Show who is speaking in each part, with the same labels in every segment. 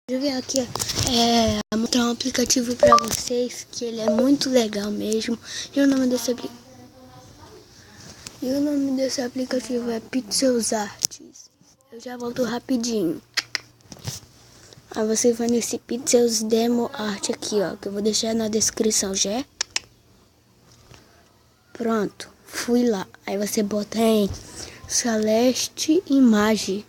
Speaker 1: Eu vim aqui mostrar um aplicativo para vocês, que ele é muito legal mesmo. E o nome desse aplicativo é Pixels Arts. Eu já volto rapidinho. Aí você vai nesse Pixels Demo Art aqui, ó, que eu vou deixar na descrição já. Pronto, fui lá. Aí você bota em Celeste Imagem.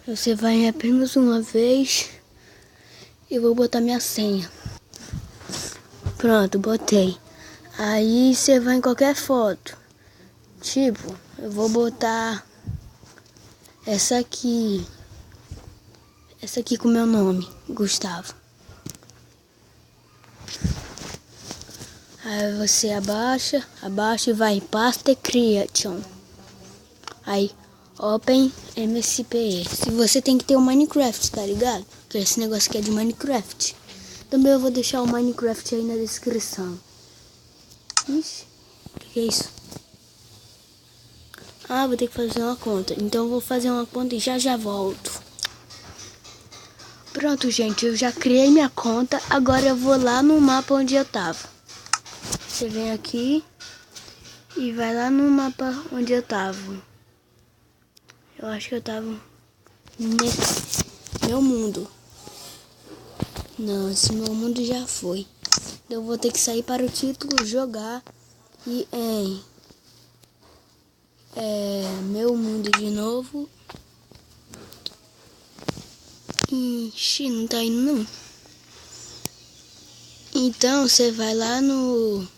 Speaker 1: Você vai em apenas uma vez. E vou botar minha senha. Pronto, botei. Aí você vai em qualquer foto. Tipo, eu vou botar essa aqui. Essa aqui com meu nome, Gustavo. Aí você abaixa e vai em Pasta Creation. Aí, Open MSPE. Se você tem que ter o Minecraft, tá ligado? Porque esse negócio aqui é de Minecraft. Também eu vou deixar o Minecraft aí na descrição. Ixi, o que é isso? Ah, vou ter que fazer uma conta. Então eu vou fazer uma conta e já volto. Pronto, gente, eu já criei minha conta. Agora eu vou lá no mapa onde eu tava. Você vem aqui e vai lá no mapa onde eu tava. Eu acho que eu tava nesse meu mundo. Não, esse meu mundo já foi. Eu vou ter que sair para o título, jogar e em meu mundo de novo. Ixi, não tá indo não. Então você vai lá no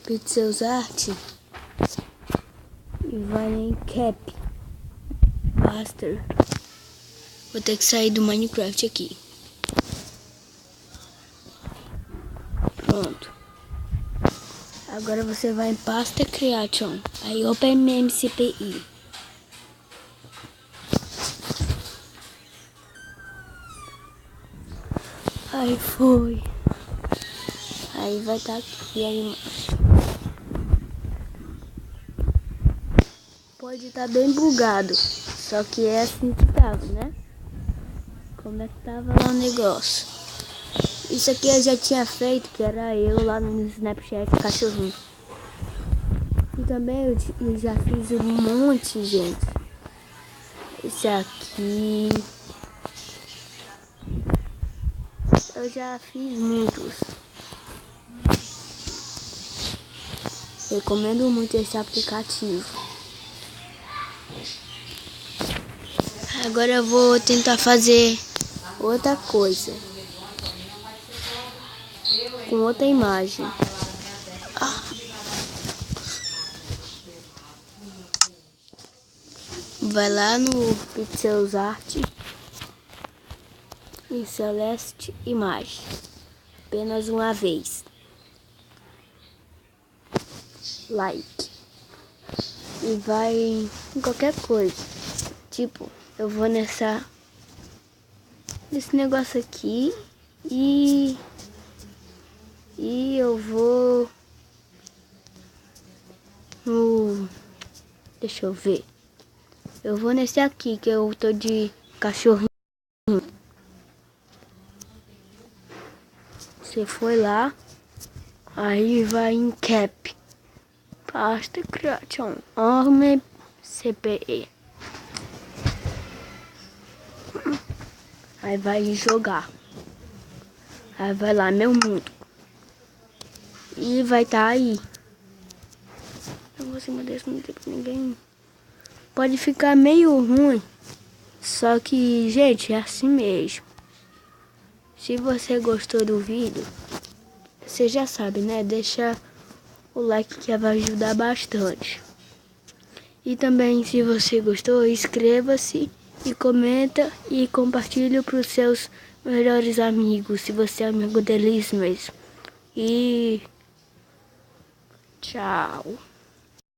Speaker 1: Pixels Art e vai em Cap Master. Vou ter que sair do Minecraft aqui. Pronto. Agora você vai em Pasta Creation. Aí Open MCPI. Aí foi. Aí vai estar aqui a imagem. Pode estar bem bugado. Só que é assim que tava, né? Como é que tava lá o negócio? Isso aqui eu já tinha feito, que era eu lá no Snapchat cachorrinho. E também eu já fiz um monte, gente. Esse aqui. Eu já fiz muitos. Recomendo muito esse aplicativo. Agora eu vou tentar fazer outra coisa. Com outra imagem. Vai lá no Pixels Art e Celeste Imagem. Apenas uma vez. Like. E vai em qualquer coisa. Tipo, eu vou nesse negócio aqui e eu vou no... Deixa eu ver. Eu vou nesse aqui que eu tô de cachorrinho. Você foi lá, aí vai em Cap, Pasta Creation, Arme CPE. Aí vai jogar. Aí vai lá, meu mundo. E vai estar aí. Eu vou cima desse, não tem pra ninguém. Pode ficar meio ruim. Só que, gente, é assim mesmo. Se você gostou do vídeo, você já sabe, né? Deixa o like que vai ajudar bastante. E também, se você gostou, inscreva-se e comenta e compartilhe para os seus melhores amigos, se você é amigo deles mesmo. E tchau.